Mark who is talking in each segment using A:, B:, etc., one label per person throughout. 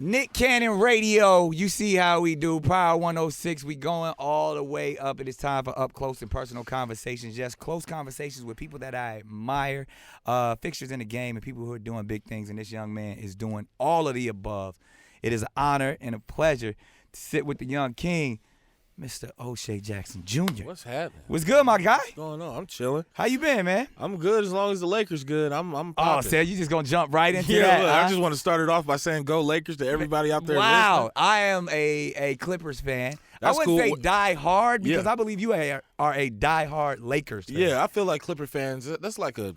A: Nick Cannon Radio. You see how we do. Power 106. We going all the way up. It is time for up close and personal conversations. Yes, close conversations with people that I admire, fixtures in the game, and people who are doing big things. And this young man is doing all of the above. It is an honor and a pleasure to sit with the young king, Mr. Oshea Jackson Jr.
B: What's happening?
A: What's good, my guy?
B: What's going on? I'm chilling.
A: How you been, man?
B: I'm good as long as the Lakers good. I'm
A: Oh,
B: popping.
A: so you just gonna jump right into
B: Yeah,
A: that?
B: look,
A: huh?
B: I just want to start it off by saying go Lakers to everybody out there
A: Wow,
B: listening.
A: I am a Clippers fan.
B: That's
A: I wouldn't
B: cool.
A: say die hard because
B: Yeah.
A: I believe you are a die hard Lakers fan.
B: Yeah, I feel like Clipper fans, that's like a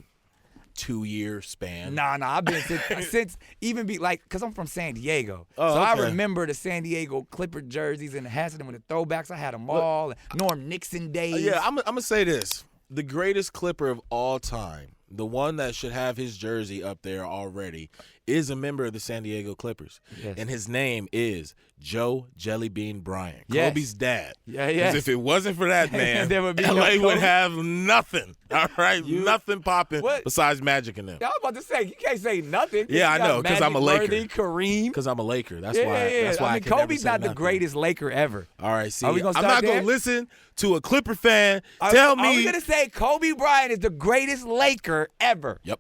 B: 2-year span.
A: Nah, I've been since even because I'm from San Diego.
B: Oh,
A: so I
B: okay.
A: remember the San Diego Clipper jerseys and had them with the throwbacks. I had them all. Norm Nixon days.
B: Yeah, I'm going to say this. The greatest Clipper of all time, the one that should have his jersey up there already, is a member of the San Diego Clippers.
A: Yes.
B: And his name is Joe Jellybean Bryant,
A: Yes.
B: Kobe's dad.
A: Yeah.
B: Because if it wasn't for that man,
A: There would be no
B: LA would
A: Kobe.
B: have nothing. All right? Nothing popping
A: What?
B: besides Magic and them.
A: I was about to say, you can't say nothing.
B: Yeah, I
A: You got
B: know, 'cause I'm a
A: Magic,
B: Laker.
A: Worthy, Kareem.
B: Because I'm a Laker. That's
A: Yeah,
B: why.
A: yeah.
B: That's why I
A: mean,
B: can never
A: Kobe's
B: say
A: not the
B: nothing.
A: greatest Laker ever.
B: All right, see,
A: Are we gonna
B: I'm
A: start
B: not going
A: there?
B: to listen to a Clipper fan tell
A: Are we
B: me.
A: gonna say Kobe Bryant is the greatest Laker ever?
B: Yep.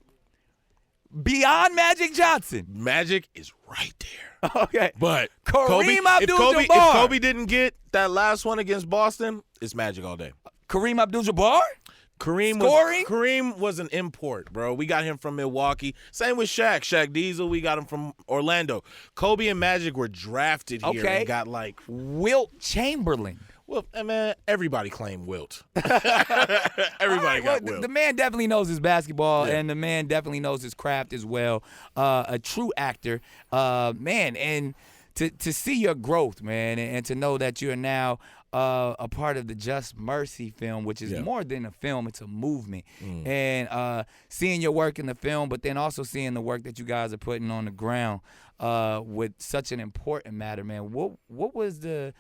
A: Beyond Magic Johnson.
B: Magic is right there.
A: Okay.
B: But
A: Kareem
B: Kobe, if
A: Abdul-Jabbar.
B: Kobe didn't get that last one against Boston, it's Magic all day.
A: Kareem Abdul-Jabbar? Scoring?
B: Kareem was an import, bro. We got him from Milwaukee. Same with Shaq. Shaq Diesel, we got him from Orlando. Kobe and Magic were drafted here
A: Okay.
B: and got like,
A: Wilt Chamberlain.
B: well, man, everybody claimed Wilt. Everybody got Wilt.
A: The man definitely knows his basketball,
B: Yeah.
A: and the man definitely knows his craft as well. A true actor, man. And to see your growth, man, and to know that you're now a part of the Just Mercy film, which is
B: Yeah.
A: more than a film, it's a movement. And seeing your work in the film, but then also seeing the work that you guys are putting on the ground with such an important matter, man. What was the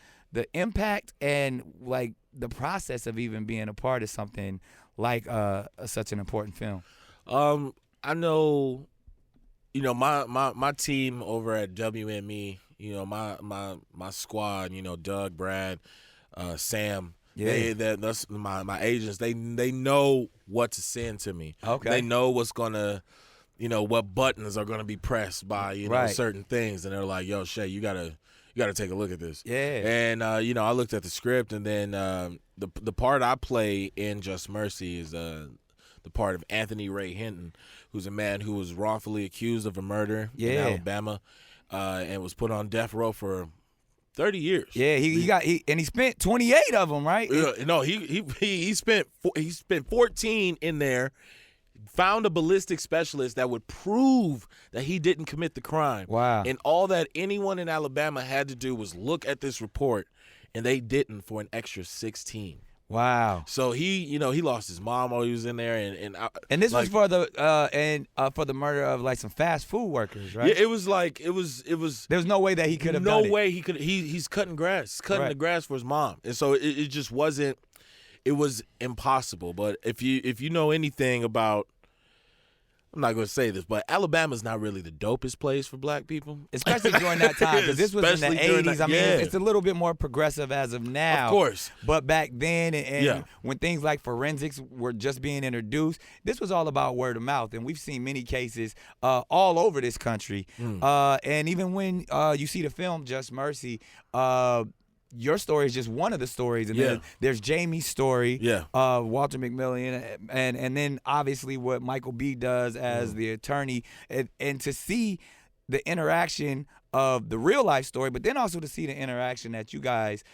A: impact and like the process of even being a part of something like such an important film?
B: I know, my team over at WME, my squad, Doug, Brad, Sam.
A: Yeah.
B: That's my agents. They know what to send to me.
A: Okay.
B: They know what's gonna, what buttons are gonna be pressed by
A: Right.
B: certain things, and they're like, "Yo, Shea, you gotta take a look at this."
A: Yeah.
B: And I looked at the script, and then the part I play in Just Mercy is the part of Anthony Ray Hinton, who's a man who was wrongfully accused of a murder in
A: Yeah.
B: Alabama, and was put on death row for 30 years.
A: Yeah, he spent 28 of them, right?
B: No, he spent 14 in there. Found a ballistic specialist that would prove that he didn't commit the crime.
A: Wow.
B: And all that anyone in Alabama had to do was look at this report, and they didn't for an extra 16.
A: Wow.
B: So he lost his mom while he was in there,
A: And this was for the murder of like some fast food workers, right?
B: Yeah, it was.
A: There was no way that he could have
B: no
A: done it.
B: way he could. He's cutting grass, cutting
A: Right.
B: the grass for his mom, and so it just wasn't. It was impossible. But if you know anything about, I'm not going to say this, but Alabama's not really the dopest place for black people,
A: Especially during that time, because this was in
B: Especially
A: the
B: during
A: 80s.
B: that-
A: I mean,
B: yeah.
A: it's a little bit more progressive as of now.
B: Of course.
A: But back then, and
B: Yeah.
A: when things like forensics were just being introduced, this was all about word of mouth. And we've seen many cases all over this country. And even when you see the film Just Mercy, your story is just one of the stories, and
B: Yeah.
A: then there's Jamie's story,
B: Yeah.
A: Walter McMillian, and then obviously what Michael B. does as the attorney, and to see the interaction of the real life story, but then also to see the interaction that you guys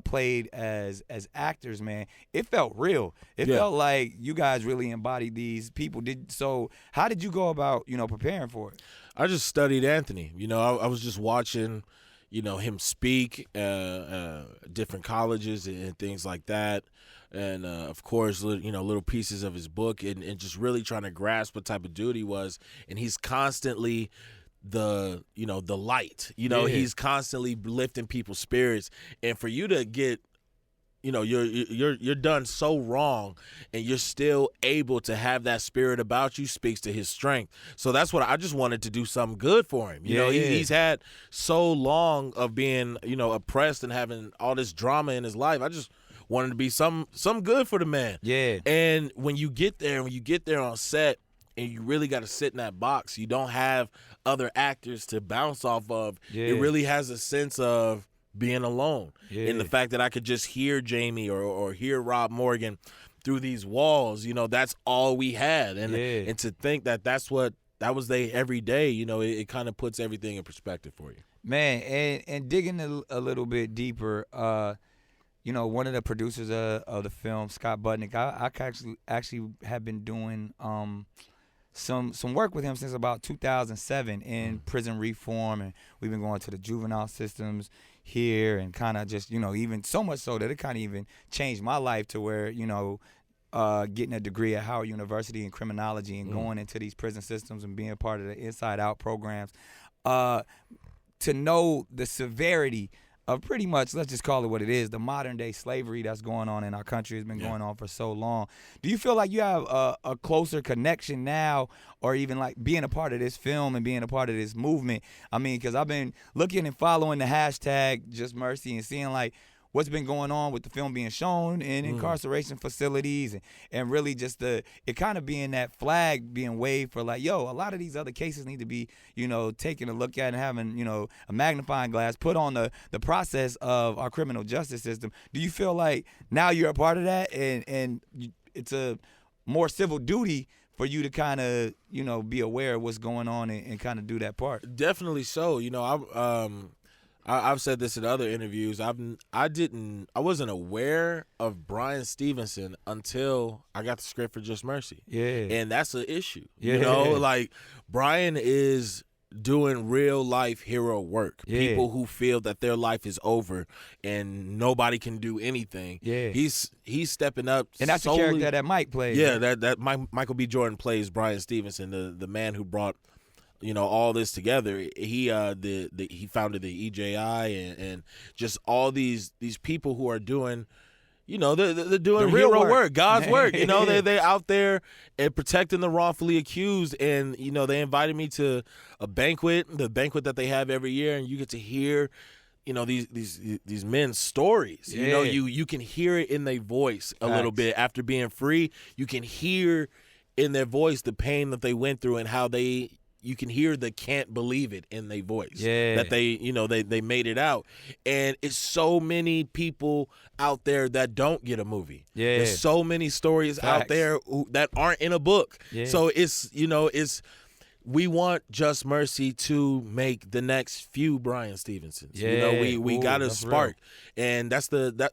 A: played as actors, man, it felt real. It
B: Yeah.
A: felt like you guys really embodied these people. So how did you go about preparing for it?
B: I just studied Anthony. I was just watching, him speak, different colleges and things like that. And, of course, little pieces of his book and just really trying to grasp what type of dude he was. And he's constantly the light.
A: Yeah.
B: He's constantly lifting people's spirits. And for you to get, you're done so wrong, and you're still able to have that spirit about you speaks to his strength. So that's what I just wanted to do something good for him. He's had so long of being oppressed and having all this drama in his life. I just wanted to be some good for the man.
A: Yeah.
B: And when you get there on set, and you really got to sit in that box, you don't have other actors to bounce off of.
A: Yeah.
B: It really has a sense of being alone.
A: Yeah.
B: And the fact that I could just hear Jamie or hear Rob Morgan through these walls, that's all we had. And to think that that was they every day, it kind of puts everything in perspective for you.
A: Man, and digging a little bit deeper, one of the producers of the film, Scott Budnick, I actually have been doing some work with him since about 2007 in prison reform, and we've been going to the juvenile systems here, and kind of just even so much so that it kind of even changed my life to where getting a degree at Howard University in criminology and going into these prison systems and being a part of the Inside Out programs, to know the severity of pretty much, let's just call it what it is, the modern day slavery that's going on in our country has been going on for so long. Do you feel like you have a closer connection now, or even like being a part of this film and being a part of this movement? I mean, because I've been looking and following the hashtag Just Mercy and seeing like what's been going on with the film being shown in incarceration facilities, and really just it kind of being that flag being waved for like, a lot of these other cases need to be, taking a look at and having, a magnifying glass put on the process of our criminal justice system. Do you feel like now you're a part of that, and it's a more civil duty for you to kind of, be aware of what's going on and kind of do that part?
B: Definitely so. I've said this in other interviews. I wasn't aware of Brian Stevenson until I got the script for Just Mercy.
A: Yeah.
B: And that's an issue.
A: Yeah.
B: Like Brian is doing real life hero work.
A: Yeah.
B: People who feel that their life is over and nobody can do anything.
A: Yeah.
B: He's stepping up.
A: And that's the character that Mike plays.
B: Yeah, that Michael B. Jordan plays Brian Stevenson, the man who brought all this together. He founded the EJI and just all these people who are doing, they're doing
A: The
B: real
A: hero
B: work, God's work. They're out there and protecting the wrongfully accused. And they invited me to the banquet that they have every year, and you get to hear these men's stories.
A: Yeah.
B: You can hear it in their voice a little bit after being free. You can hear in their voice the pain that they went through and how you can hear the can't believe it in their voice.
A: Yeah.
B: That they made it out. And it's so many people out there that don't get a movie.
A: Yeah.
B: There's so many stories out there that aren't in a book.
A: Yeah.
B: So we want Just Mercy to make the next few Brian Stevensons.
A: Yeah.
B: We got to spark.
A: Real.
B: And that's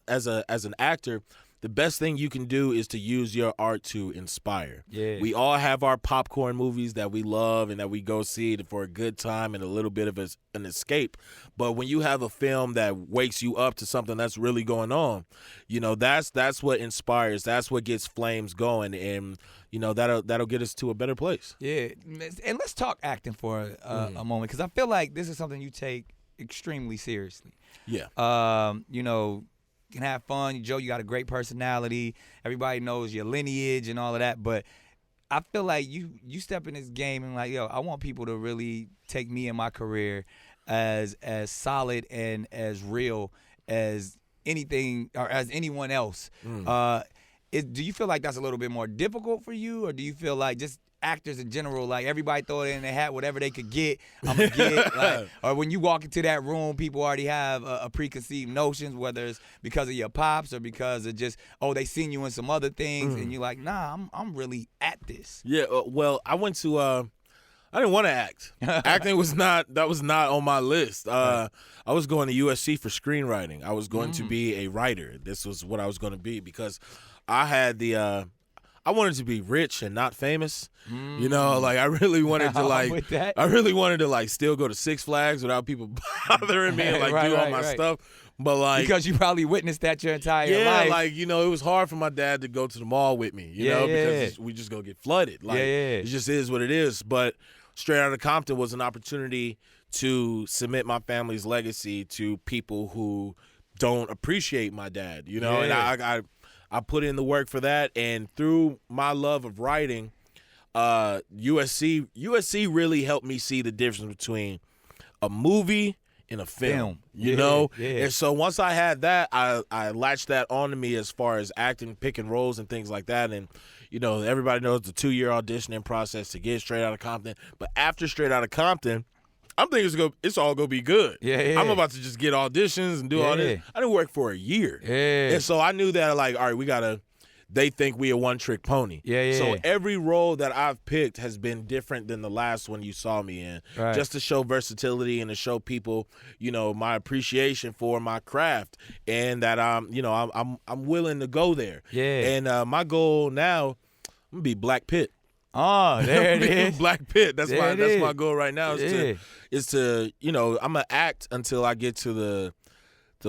B: as an actor, the best thing you can do is to use your art to inspire.
A: Yeah.
B: We all have our popcorn movies that we love and that we go see for a good time and a little bit of an escape. But when you have a film that wakes you up to something that's really going on, that's what inspires. That's what gets flames going, and that'll get us to a better place.
A: Yeah. And let's talk acting for a moment, because I feel like this is something you take extremely seriously.
B: Yeah.
A: Can have fun. Joe, you got a great personality. Everybody knows your lineage and all of that. But I feel like you step in this game and like, I want people to really take me and my career as solid and as real as anything or as anyone else. Do you feel like that's a little bit more difficult for you, or do you feel like just actors in general, like everybody throw it in their hat, whatever they could get, I'm gonna get. Like, or when you walk into that room, people already have a preconceived notions, whether it's because of your pops or because of just they seen you in some other things, and you're like, nah, I'm really at this.
B: Yeah. Well, I went to. I didn't want to act. Acting was not on my list. I was going to USC for screenwriting. I was going to be a writer. This was what I was going to be, because I had I wanted to be rich and not famous. Like I really wanted to I really wanted to still go to Six Flags without people bothering me and do all my stuff. But
A: because you probably witnessed that your entire life.
B: it was hard for my dad to go to the mall with me, because we just go get flooded. It just is what it is. But Straight Outta Compton was an opportunity to submit my family's legacy to people who don't appreciate my dad, you know,
A: Yeah.
B: and I put in the work for that, and through my love of writing, USC really helped me see the difference between a movie and a film. You
A: Yeah,
B: know?
A: yeah.
B: And so once I had that, I latched that onto me as far as acting, picking roles and things like that. And, you know, everybody knows the 2-year auditioning process to get Straight Outta Compton. But after Straight Outta Compton, I'm thinking it's all gonna be good.
A: Yeah.
B: I'm about to just get auditions and do all this. I didn't work for a year.
A: Yeah.
B: And so I knew that, like, all right, they think we a one-trick pony.
A: Yeah.
B: So every role that I've picked has been different than the last one you saw me in,
A: Right.
B: just to show versatility and to show people, you know, my appreciation for my craft, and that I'm willing to go there.
A: Yeah.
B: And my goal now, I'm gonna be Black Pitt.
A: Oh, there it is.
B: Black Pitt. That's
A: There it
B: that's
A: is.
B: my goal right now.
A: Yeah.
B: Is to you know, I'm gonna act until I get to the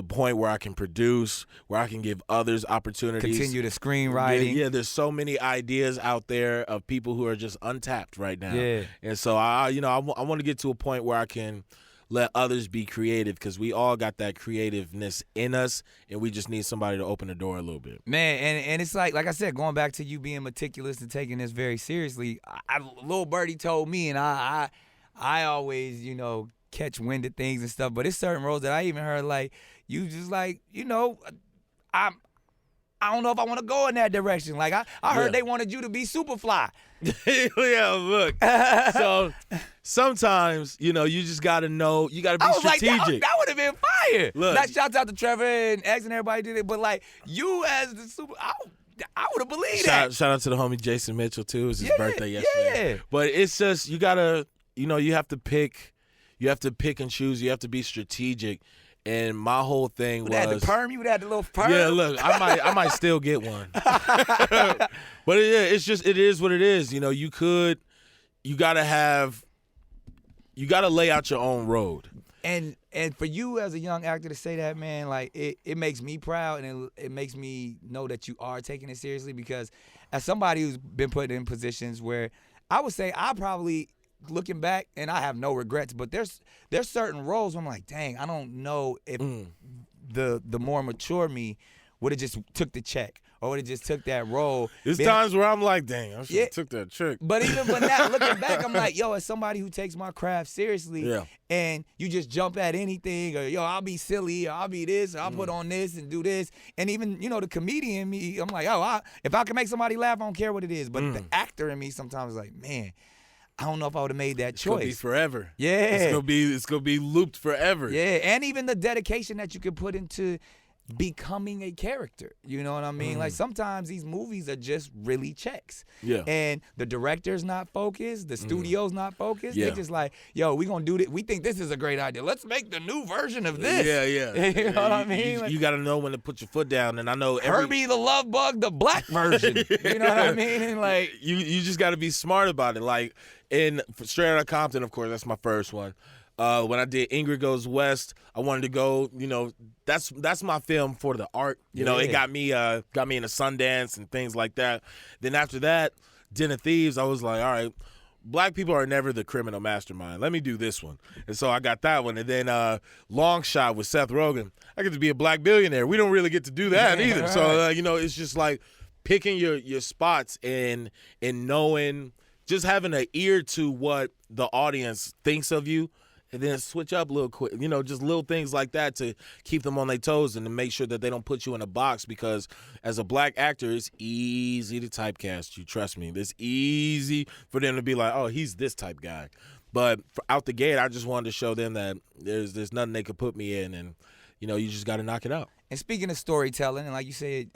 B: point where I can produce, where I can give others opportunities.
A: Continue the screenwriting.
B: Yeah, there's so many ideas out there of people who are just untapped right now.
A: Yeah.
B: And so I want to get to a point where I can let others be creative, because we all got that creativeness in us, and we just need somebody to open the door a little bit.
A: Man, and it's like I said, going back to you being meticulous and taking this very seriously. Little Birdie told me, and I always, you know, catch wind of things and stuff. But it's certain roles that I even heard, like, you just like, you know, I don't know if I want to go in that direction. Like I heard they wanted you to be Superfly.
B: Yeah, look. So sometimes, you know, you just gotta know, you gotta be
A: I was
B: strategic.
A: like, that would have been fire.
B: Look.
A: Not shouts out to Trevor and X and everybody did it, but like you as the super, I would have believed that.
B: Shout out to the homie Jason Mitchell too. It was his birthday yesterday.
A: Yeah.
B: But it's just, you gotta, you know, you have to pick and choose. You have to be strategic. And my whole thing
A: You had the perm. You had the little perm.
B: Yeah, look, I might still get one. But it is what it is. You know, you gotta lay out your own road.
A: And for you as a young actor to say that, man, like it makes me proud, and it makes me know that you are taking it seriously, because as somebody who's been put in positions where I would say I probably, looking back, and I have no regrets, but there's certain roles where I'm like, dang, I don't know if the more mature me would have just took the check or would have just took that role.
B: There's times where I'm like, dang, I should have took that trick.
A: But now looking back, I'm like, yo, as somebody who takes my craft seriously, and you just jump at anything, or yo, I'll be silly, or I'll be this, or I'll put on this and do this, and even, you know, the comedian in me, I'm like, oh, if I can make somebody laugh, I don't care what it is. But the actor in me sometimes is like, man, I don't know if I would have made that choice.
B: It's gonna be forever.
A: Yeah.
B: It's gonna be looped forever.
A: Yeah, and even the dedication that you can put into becoming a character. You know what I mean? Like sometimes these movies are just really checks.
B: Yeah.
A: And the director's not focused, the studio's not focused.
B: Yeah.
A: They're just like, yo, we gonna do this. We think this is a great idea. Let's make the new version of this.
B: Yeah.
A: You know what I mean?
B: You gotta know when to put your foot down, and I know
A: Herbie the Love Bug, the black version. You know what I mean? And like
B: you just gotta be smart about it. Like for Straight Outta Compton, of course, that's my first one. When I did Ingrid Goes West, I wanted to go, you know, that's my film for the art. You know, it got me into Sundance and things like that. Then after that, Den of Thieves, I was like, all right, black people are never the criminal mastermind. Let me do this one. And so I got that one. And then Long Shot with Seth Rogen. I get to be a black billionaire. We don't really get to do that either.
A: Right.
B: So, you know, it's just like picking your spots and knowing, just having an ear to what the audience thinks of you. And then switch up a little quick, you know, just little things like that to keep them on their toes and to make sure that they don't put you in a box, because as a black actor, it's easy to typecast you. Trust me. It's easy for them to be like, oh, he's this type guy. But out the gate, I just wanted to show them that there's nothing they could put me in, and, you know, you just got to knock it out.
A: And speaking of storytelling, and like you said,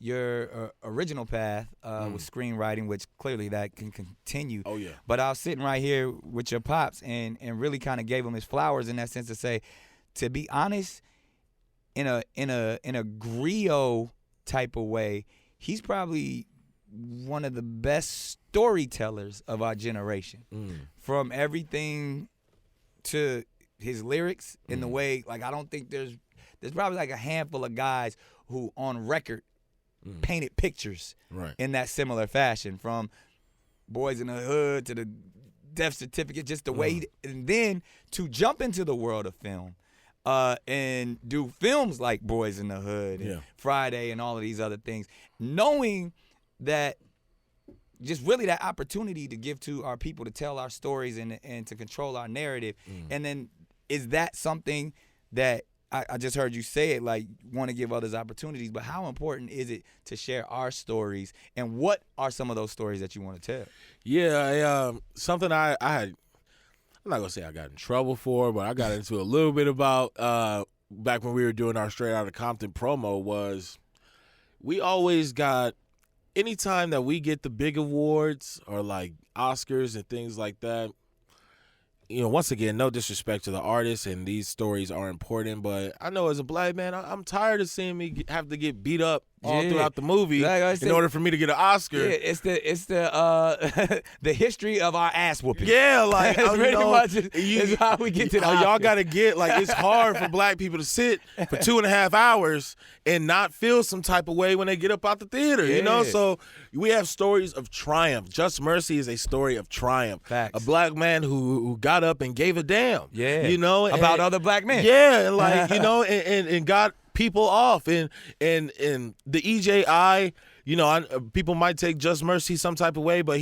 A: your original path was screenwriting, which clearly that can continue.
B: Oh, yeah.
A: But I was sitting right here with your pops and really kind of gave him his flowers in that sense to say, to be honest, in a griot type of way, he's probably one of the best storytellers of our generation. From everything to his lyrics in the way, like, I don't think there's probably like a handful of guys who on record painted pictures in that similar fashion, from Boys in the Hood to the Death Certificate, just the way and then to jump into the world of film. and do films like Boys in the Hood and Friday and all of these other things, knowing that just really that opportunity to give to our people to tell our stories and to control our narrative. And then is that something that I just heard you say it, like want to give others opportunities, but how important is it to share our stories, and what are some of those stories that you want to tell?
B: Yeah, something I had, I'm not going to say I got in trouble for, but I got into a little bit about back when we were doing our Straight Outta Compton promo was we always got, anytime that we get the big awards or like Oscars and things like that, you know, once again, no disrespect to the artists, and these stories are important, but I know as a black man, I'm tired of seeing me have to get beat up all throughout the movie in order for me to get an Oscar.
A: Yeah, it's the the history of our ass whooping.
B: Yeah, like
A: pretty much is how we get to the
B: y'all
A: Oscar.
B: gotta get, like, it's hard for black people to sit for 2.5 hours and not feel some type of way when they get up out the theater. You know, so we have stories of triumph. Just Mercy is a story of triumph.
A: Facts.
B: A black man who got up and gave a damn.
A: Yeah,
B: you know,
A: about other black men.
B: Yeah, like, you know, and got people off, and the EJI, you know, people might take Just Mercy some type of way, but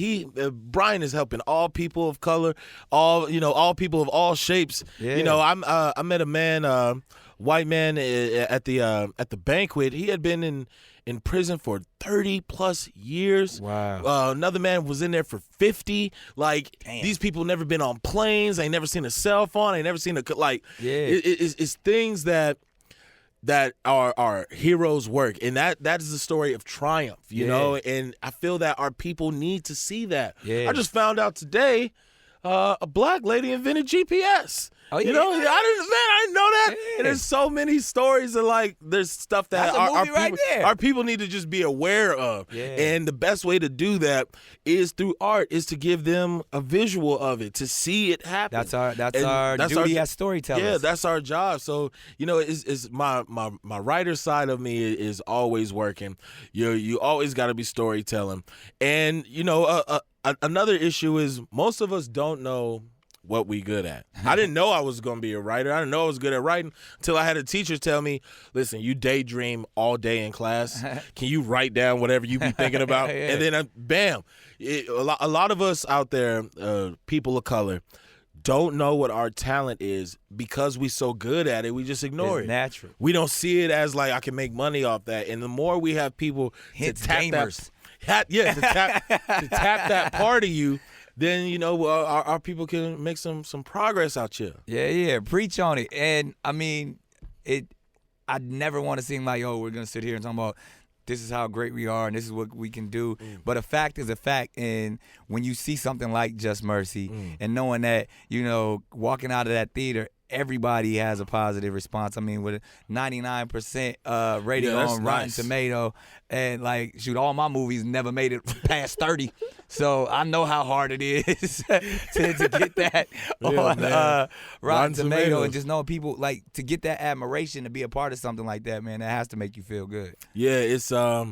B: Brian is helping all people of color, all people of all shapes.
A: Yeah.
B: You know, I met a man, white man at the banquet. He had been in prison for 30 plus years.
A: Wow.
B: Another man was in there for 50. Like,
A: damn.
B: These people never been on planes. They never seen a cell phone. They never seen it's things that our heroes work, and that is the story of triumph, you know, and I feel that our people need to see that. I just found out today a black lady invented GPS.
A: Oh, yeah.
B: You know, I didn't know that. And there's so many stories of, like, there's stuff that our people need to just be aware of.
A: Yeah.
B: And the best way to do that is through art, is to give them a visual of it, to see it happen.
A: That's our duty as storytellers.
B: Yeah, that's our job. So, you know, it's my writer side of me is always working. You always got to be storytelling. And, you know, another issue is most of us don't know what we good at. I didn't know I was going to be a writer. I didn't know I was good at writing until I had a teacher tell me, listen, you daydream all day in class. Can you write down whatever you be thinking about? And then, bam. A lot of us out there, people of color, don't know what our talent is because we so good at it. We just ignore it.
A: Natural.
B: We don't see it as, like, I can make money off that. And the more we have people to tap
A: gamers.
B: to tap that part of you, then, you know, our people can make some progress out here.
A: Yeah, preach on it. And I mean, I never want to seem like, we're gonna sit here and talk about this is how great we are and this is what we can do. But a fact is a fact. And when you see something like Just Mercy and knowing that, you know, walking out of that theater, everybody has a positive response. I mean, with a 99% rating on Rotten Tomato, and, like, shoot, all my movies never made it past 30. So I know how hard it is to get that on Rotten Tomato, and just knowing people, like, to get that admiration, to be a part of something like that, man, that has to make you feel good.
B: Yeah, it's I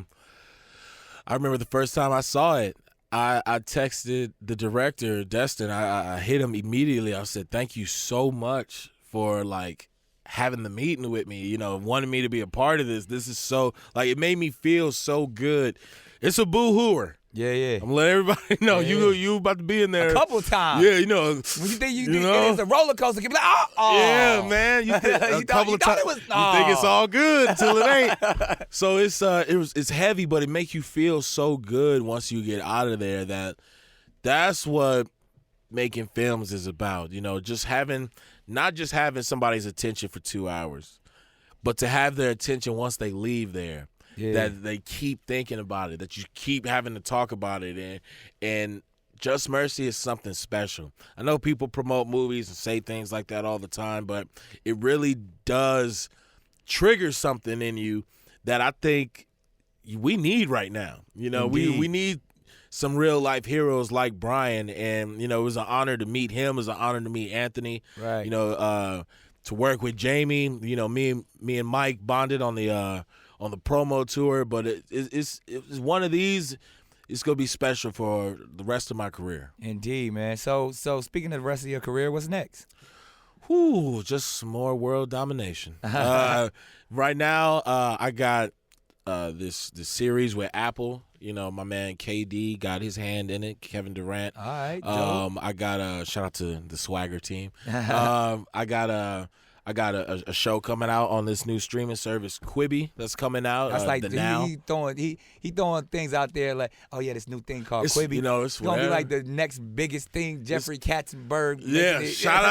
B: remember the first time I saw it, I texted the director, Destin. I hit him immediately. I said, thank you so much for, like, having the meeting with me, you know, wanting me to be a part of this. This is so, like, it made me feel so good. It's a boo-hooer.
A: Yeah.
B: I'm gonna let everybody know you about to be in there
A: a couple times.
B: Yeah, you know.
A: When you think it's a roller coaster, you be like,
B: yeah, man. You think a couple of times. You think it's all good until it ain't. So it's heavy, but it makes you feel so good once you get out of there. That's what making films is about. You know, not just having somebody's attention for 2 hours, but to have their attention once they leave there. Yeah. That they keep thinking about it, that you keep having to talk about it, and Just Mercy is something special. I know people promote movies and say things like that all the time, but it really does trigger something in you that I think we need right now. You know, we need some real life heroes like Brian, and, you know, it was an honor to meet him. It was an honor to meet Anthony.
A: Right.
B: You know, to work with Jamie. You know, me and Mike bonded on the promo tour, but it's one of these. It's gonna be special for the rest of my career.
A: Indeed, man. So speaking of the rest of your career, what's next?
B: Whew, just some more world domination. Right now, I got this series with Apple. You know, my man KD got his hand in it. Kevin Durant.
A: All right, dope.
B: I got a shout out to the Swagger team. I got a show coming out on this new streaming service, Quibi, that's coming out.
A: That's like
B: the Now.
A: he throwing things out there like, oh yeah, this new thing called Quibi.
B: You know, it's
A: gonna be
B: whatever.
A: like the next biggest thing. Jeffrey Katzenberg.
B: Yeah, shout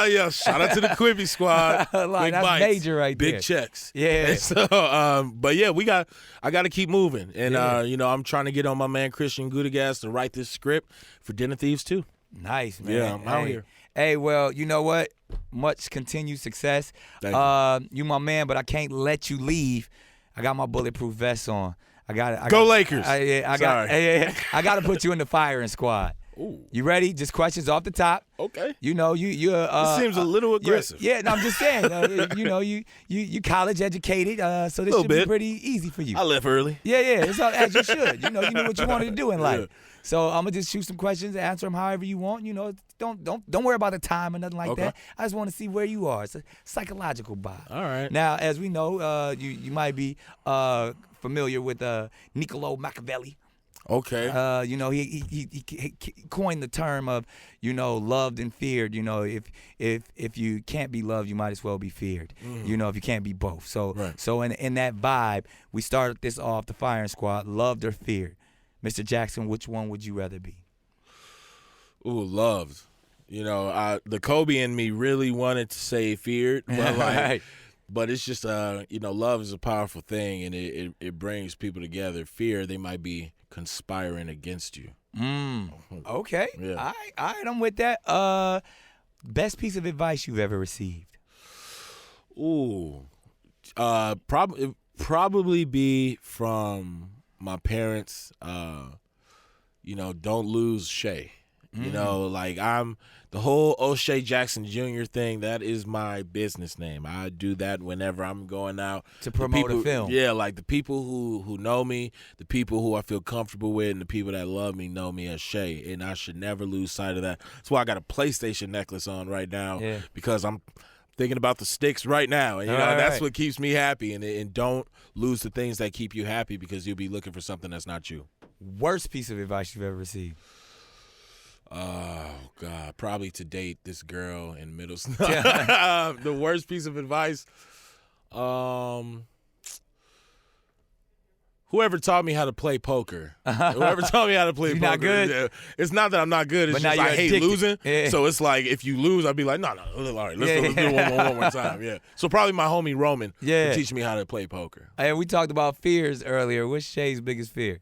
B: out to the Quibi squad.
A: Like,
B: Big
A: that's
B: bites,
A: major right
B: big
A: there.
B: checks.
A: Yeah.
B: So, but yeah, I got to keep moving, and you know, I'm trying to get on my man Christian Gudegas to write this script for Dinner Thieves too.
A: Nice, man.
B: Yeah, I'm out here.
A: Hey, well, you know what? Much continued success.
B: Thank
A: you my man, but I can't let you leave. I got my bulletproof vest on.
B: Go Lakers.
A: I got to put you in the firing squad.
B: Ooh.
A: You ready? Just questions off the top.
B: Okay.
A: You know, you
B: This seems a little aggressive.
A: Yeah, no, I'm just saying. You know, you college educated, so this should be pretty easy for you.
B: I left early.
A: Yeah, it's all, as you should. You know what you wanted to do in life.
B: Yeah.
A: So I'm gonna just shoot some questions, answer them however you want. You know, don't worry about the time or nothing like
B: Okay.
A: that. I just want to see where you are. It's a psychological vibe.
B: All right.
A: Now, as we know, you might be familiar with Niccolo Machiavelli.
B: Okay.
A: You know, he coined the term of, you know, loved and feared. You know, if you can't be loved, you might as well be feared. You know, if you can't be both. So
B: Right.
A: so in that vibe, we started this off, the firing squad, loved or feared. Mr. Jackson, which one would you rather be?
B: Ooh, loved. You know, the Kobe in me really wanted to say feared, but
A: Right.
B: but it's just you know, love is a powerful thing, and it brings people together. Fear, they might be conspiring against you.
A: Okay.
B: Yeah.
A: All right, I'm with that. Best piece of advice you've ever received?
B: Ooh, probably be from my parents. You know, don't lose shea. You know, like I'm the whole Oshea Jackson Jr. thing. That is my business name. I do that whenever I'm going out
A: To promote a film.
B: Yeah, like the people who know me, the people who I feel comfortable with, and the people that love me know me as Shea, and I should never lose sight of that. That's why I got a PlayStation necklace on right now, because I'm thinking about the sticks right now, and you know that's what keeps me happy. And don't lose the things that keep you happy, because you'll be looking for something that's not you.
A: Worst piece of advice you've ever received?
B: Oh God, probably to date this girl in middle school. The worst piece of advice. Whoever taught me how to play poker. Whoever taught me how to play poker.
A: Not good?
B: Yeah. It's not that I'm not good. It's
A: But now
B: just I
A: you're
B: hate
A: addicted.
B: losing.
A: Yeah.
B: So it's like if you lose, I'd be like, no, all right, let's do it one more time. Yeah. So probably my homie Roman would teach me how to play poker.
A: Hey, we talked about fears earlier. What's Shay's biggest fear?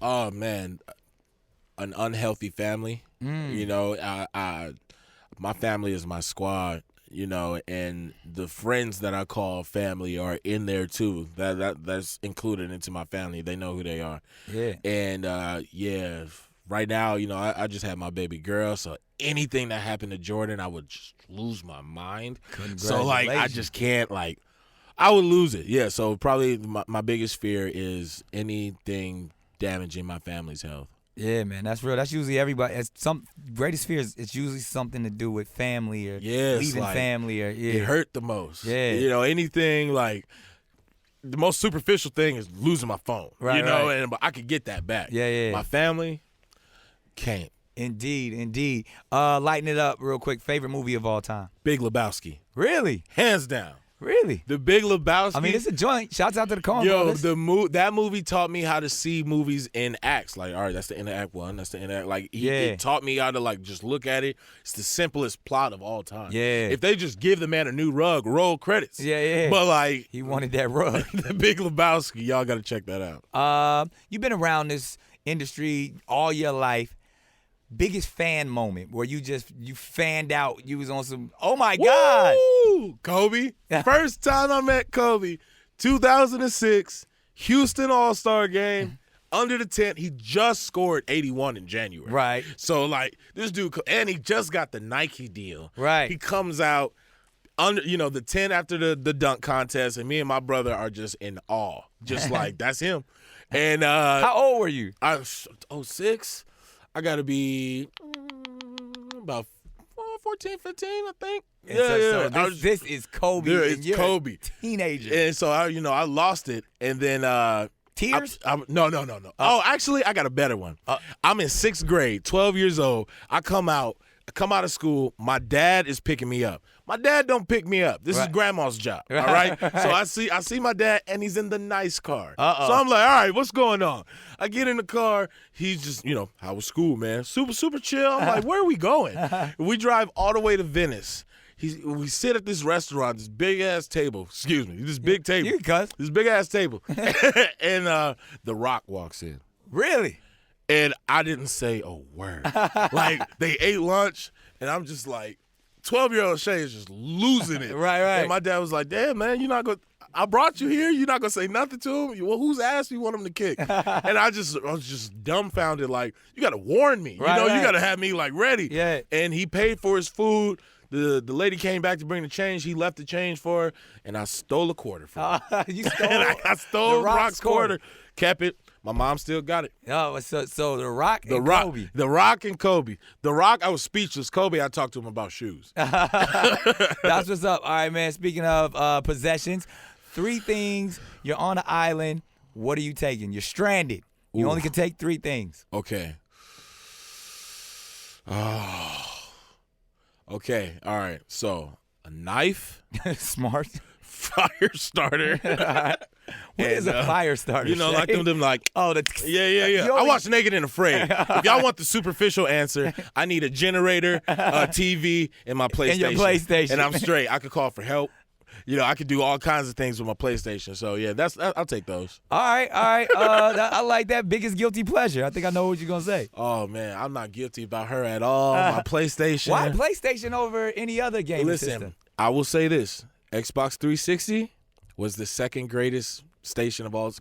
B: Oh man, an unhealthy family. You know, my family is my squad. You know, and the friends that I call family are in there too. That's included into my family. They know who they are.
A: Yeah.
B: And right now, you know, I just had my baby girl, so anything that happened to Jordan, I would just lose my mind. So like, I just can't like. I would lose it. Yeah. So probably my biggest fear is anything damaging my family's health.
A: Yeah, man, that's real. That's usually everybody. Some greatest fears. It's usually something to do with family or leaving
B: like,
A: family or
B: it hurt the most.
A: Yeah,
B: you know, anything like the most superficial thing is losing my phone.
A: Right,
B: you know,
A: right.
B: and but I could get that back.
A: Yeah.
B: My family can't.
A: Indeed. Lighten it up real quick. Favorite movie of all time?
B: Big Lebowski,
A: Really?
B: hands down.
A: Really?
B: The Big Lebowski.
A: I mean, it's a joint. Shouts out to the Coen
B: Yo,
A: brothers.
B: that movie taught me how to see movies in acts. Like, all right, that's the end of act one. That's the end of act. Like, it taught me how to like just look at it. It's the simplest plot of all time.
A: Yeah.
B: If they just give the man a new rug, roll credits.
A: Yeah.
B: But like,
A: He wanted that rug.
B: the Big Lebowski, y'all got to check that out.
A: You've been around this industry all your life. Biggest fan moment where you fanned out. You was on some, oh my God.
B: Woo! Kobe. First time I met Kobe, 2006, Houston All-Star game. Under the tent, he just scored 81 in January.
A: Right.
B: So, like, this dude, and he just got the Nike deal.
A: Right.
B: He comes out under, you know, the tent after the dunk contest, and me and my brother are just in awe. Just like, that's him. And
A: How old were you?
B: I 06. I got to be about 14, 15, I think.
A: And so this is Kobe.
B: Yeah,
A: and
B: it's
A: you're a
B: Kobe.
A: Teenager.
B: And so I lost it, and then
A: Tears?
B: No. Oh, actually, I got a better one. I'm in 6th grade, 12 years old. I come out of school. My dad is picking me up. My dad don't pick me up. This is grandma's job. All right. So I see my dad, and he's in the nice car. So I'm like, all right, what's going on? I get in the car. He's just, how was school, man? Super chill. I'm like, where are we going? We drive all the way to Venice. We sit at this restaurant, this big ass table. Excuse me, this big table.
A: You cuss.
B: This big ass table, and The Rock walks in.
A: Really?
B: And I didn't say a word. Like, they ate lunch, and I'm just like, 12-year-old Shea is just losing it.
A: Right.
B: And my dad was like, damn, man, you're not going to – I brought you here. You're not going to say nothing to him? Well, whose ass do you want him to kick? And I was just dumbfounded, like, you got to warn me.
A: Right.
B: You got to have me, like, ready.
A: Yeah.
B: And he paid for his food. The lady came back to bring the change. He left the change for her, and I stole a quarter from her.
A: You stole
B: I stole
A: the
B: Rock's quarter, kept it. My mom still got it.
A: Oh, so The Rock and Kobe.
B: The Rock and Kobe. The Rock, I was speechless. Kobe, I talked to him about shoes.
A: That's what's up. All right, man. Speaking of possessions, 3 things. You're on an island. What are you taking? You're stranded. You
B: Ooh.
A: only can take 3 things.
B: Okay. Oh. Okay. All right. So a knife,
A: Smart.
B: fire starter.
A: What is a fire starter?
B: Like them like.
A: Oh,
B: Yeah. I watch Naked and Afraid. If y'all want the superficial answer, I need a generator, a TV, and my PlayStation.
A: And your PlayStation.
B: And I'm straight. I could call for help. I could do all kinds of things with my PlayStation. So yeah, I'll take those.
A: All right. I like that. Biggest guilty pleasure. I think I know what you're gonna say.
B: Oh man, I'm not guilty about her at all. My PlayStation.
A: Why PlayStation over any other game system?
B: I will say this: Xbox 360 was the second greatest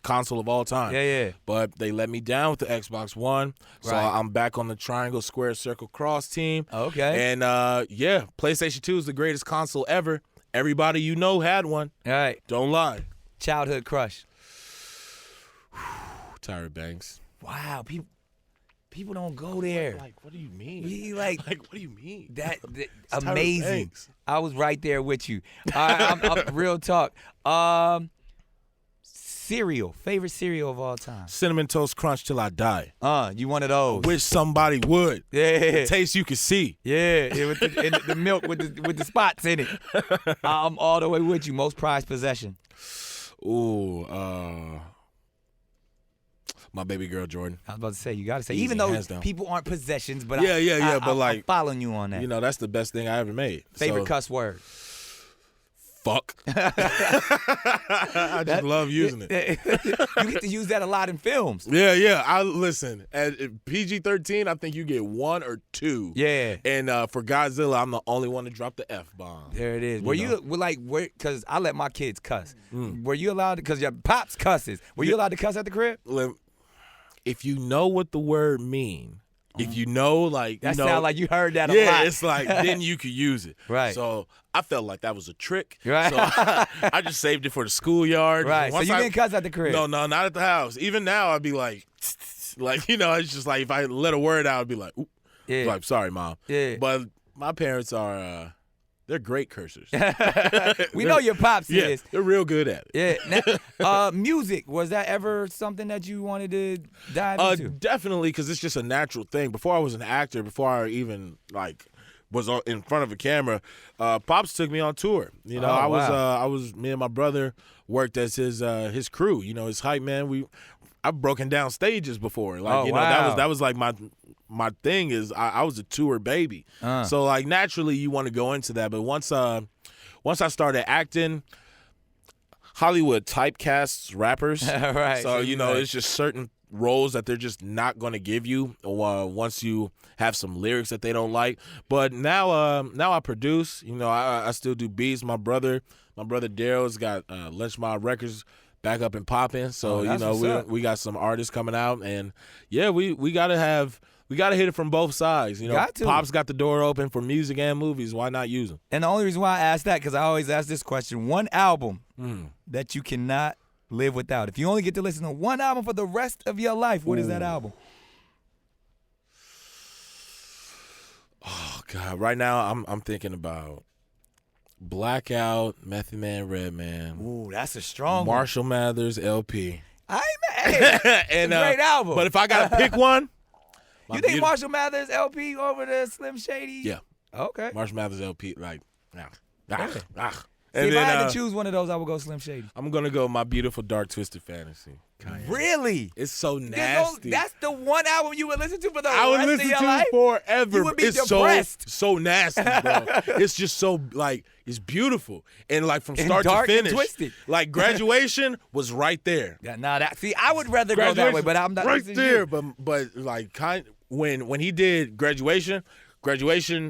B: console of all time.
A: Yeah.
B: But they let me down with the Xbox One, so
A: Right.
B: I'm back on the triangle, square, circle, cross team.
A: Okay.
B: And PlayStation 2 is the greatest console ever. Everybody had one.
A: All right.
B: Don't lie.
A: Childhood crush.
B: Tyra Banks.
A: Wow. People don't go there.
B: Like, what do you mean? What do you mean?
A: That
B: Tyra
A: amazing.
B: Banks.
A: I was right there with you. All right, I'm real talk. Cereal. Favorite cereal of all time.
B: Cinnamon Toast Crunch till I die.
A: You one of those.
B: Wish somebody would.
A: Yeah.
B: The taste you can see.
A: Yeah, with the milk with the spots in it. I'm all the way with you. Most prized possession.
B: Ooh, my baby girl Jordan.
A: I was about to say, you got to say,
B: Easy,
A: even though
B: hands down.
A: people aren't possessions, but
B: Yeah, but
A: I'm following you on that.
B: That's the best thing I ever made.
A: Favorite
B: So,
A: cuss word.
B: fuck. I just love using it.
A: You get to use that a lot in films.
B: Yeah. I listen. At PG-13, I think you get 1 or 2.
A: Yeah.
B: And for Godzilla, I'm the only one to drop the F-bomb.
A: There it is. Because I let my kids cuss. Were you allowed to, because your pops cusses, were you allowed to cuss at the crib?
B: If you know what the word mean, if you know,
A: That sound like you heard that a lot.
B: Yeah, it's like, then you could use it.
A: Right.
B: So I felt like that was a trick.
A: Right.
B: So I just saved it for the schoolyard.
A: Right. So
B: Once
A: you didn't cuss at the crib?
B: No, not at the house. Even now, I'd be like, it's just like if I let a word out, I'd be like, oop.
A: Yeah.
B: Like, sorry, Mom.
A: Yeah.
B: But my parents are, they're great cursors.
A: We know your pops
B: Yeah,
A: is.
B: they're real good at it.
A: Yeah. Now, music, was that ever something that you wanted to dive into?
B: Definitely, because it's just a natural thing. Before I was an actor, before I even was in front of a camera, Pops took me on tour. I was me and my brother worked as his crew. His hype man. I've broken down stages before. That was like my thing is I was a tour baby. So naturally you want to go into that. But once I started acting, Hollywood typecasts rappers.
A: Right.
B: So it's just certain roles that they're just not going to give you once you have some lyrics that they don't like. But now I produce. I still do beats. My brother Daryl's got Lynch Mob Records back up and popping. So we got some artists coming out, and yeah, we gotta hit it from both sides.
A: Got to.
B: Pop's got the door open for music and movies. Why not use them?
A: And the only reason why I asked that, because I always ask this question: one album that you cannot live without. If you only get to listen to one album for the rest of your life, what is that album?
B: Oh God, right now I'm thinking about Blackout, Method Man, Redman,
A: Ooh, that's a strong one.
B: Marshall Mathers, LP.
A: I ain't mad.
B: And
A: It's a great album.
B: But if I gotta pick one,
A: You think Marshall Mathers LP over the Slim Shady?
B: Yeah.
A: Okay.
B: Marshall Mathers LP, like,
A: See, if I had to choose one of those, I would go Slim Shady.
B: I'm gonna go My Beautiful Dark Twisted Fantasy. Kanye.
A: Really?
B: It's so nasty.
A: That's the one album you would listen to for the
B: I would
A: rest
B: listen
A: of your
B: to
A: life?
B: forever.
A: You would be
B: it's
A: depressed.
B: so nasty, bro. It's just so like it's beautiful and like from start
A: dark
B: to
A: and
B: finish.
A: twisted.
B: Like Graduation was right there.
A: Yeah, see, I would rather go that way, but I'm not
B: right
A: listening to
B: there.
A: you.
B: But like when he did Graduation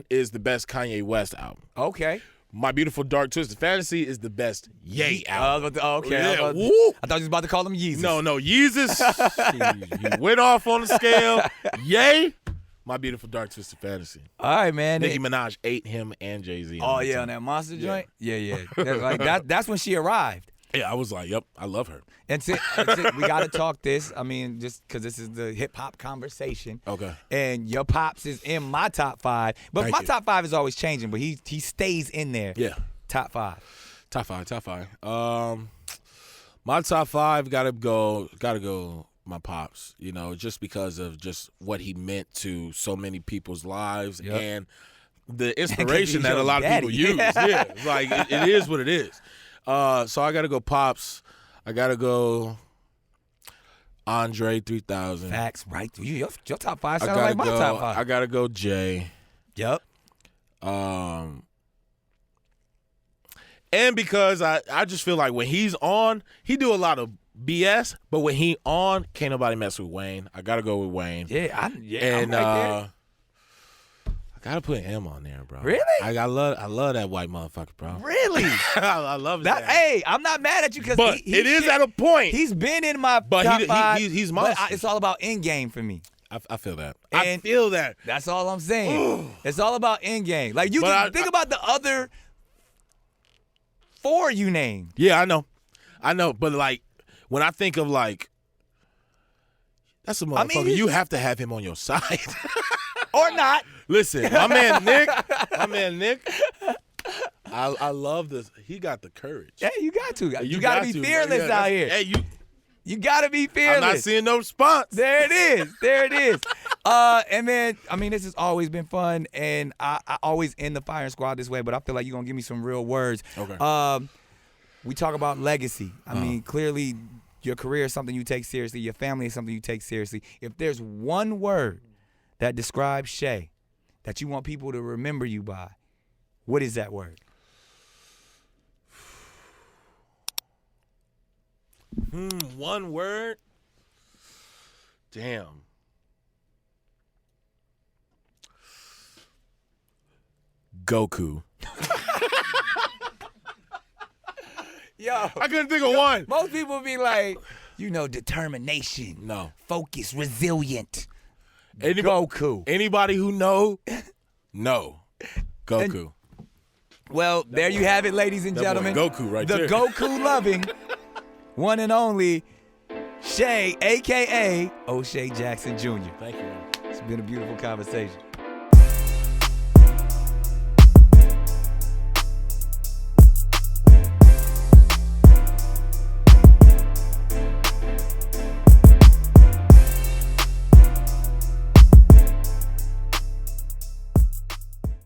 B: is the best Kanye West album.
A: Okay.
B: My Beautiful Dark Twisted Fantasy is the best Ye album.
A: Okay.
B: Yeah.
A: I thought you was about to call them Yeezus.
B: No, Yeezus. he went off on the scale. Ye, My Beautiful Dark Twisted Fantasy.
A: All right, man.
B: Nicki Minaj ate him and Jay-Z.
A: Oh, yeah, on that Monster joint? Yeah. That's when she arrived.
B: Yeah, I was like, yep, I love her.
A: And we got to talk this. I mean, just because this is the hip-hop conversation.
B: Okay.
A: And your Pops is in my top 5. But
B: Thank
A: my
B: you.
A: top 5 is always changing, but he stays in there.
B: Yeah.
A: Top 5.
B: Top five. My top 5 gotta go my Pops, you know, just because of just what he meant to so many people's lives and the inspiration that a lot of people use. Yeah. It's like it is what it is. So I gotta go Pops. I gotta go Andre 3000.
A: Facts, right? Your top 5 sound like my top 5.
B: I gotta go Jay.
A: Yep.
B: And because I just feel like when he's on, he do a lot of BS, but when he on, can't nobody mess with Wayne. I gotta go with Wayne.
A: Yeah,
B: And
A: I'm right there.
B: I gotta put him on there, bro.
A: Really?
B: I love that white motherfucker, bro.
A: Really?
B: I love that.
A: Hey, I'm not mad at you because
B: But it is at a point.
A: He's been in my
B: But
A: top 5.
B: he's
A: but
B: monster.
A: it's all about end game for me.
B: I feel that.
A: And
B: I feel that.
A: That's all I'm saying. It's all about end game. Like you
B: But
A: think about the other 4 you named.
B: Yeah, I know. But like when I think of like that's a motherfucker, you have to have him on your side.
A: Or not.
B: Listen, my man Nick. I love this. He got the courage.
A: Yeah, you got to. You got to be fearless out here.
B: Hey,
A: you got to be fearless.
B: I'm not seeing no response.
A: There it is. And man, I mean, this has always been fun, and I always end the firing squad this way, but I feel like you're going to give me some real words.
B: Okay.
A: We talk about legacy. I mean, clearly your career is something you take seriously. Your family is something you take seriously. If there's one word that describes Shea that you want people to remember you by, what is that word?
B: One word? Damn. Goku.
A: Yo,
B: I couldn't think of one.
A: most people be like, determination.
B: No.
A: Focus, resilient.
B: Anybody,
A: Goku.
B: Anybody who know? No. Goku.
A: Well, there you have it, ladies and
B: That boy
A: gentlemen.
B: Goku right
A: the
B: there.
A: Goku loving, one and only, Shea, a.k.a. O'Shea Jackson Jr.
B: Thank you.
A: It's been a beautiful conversation.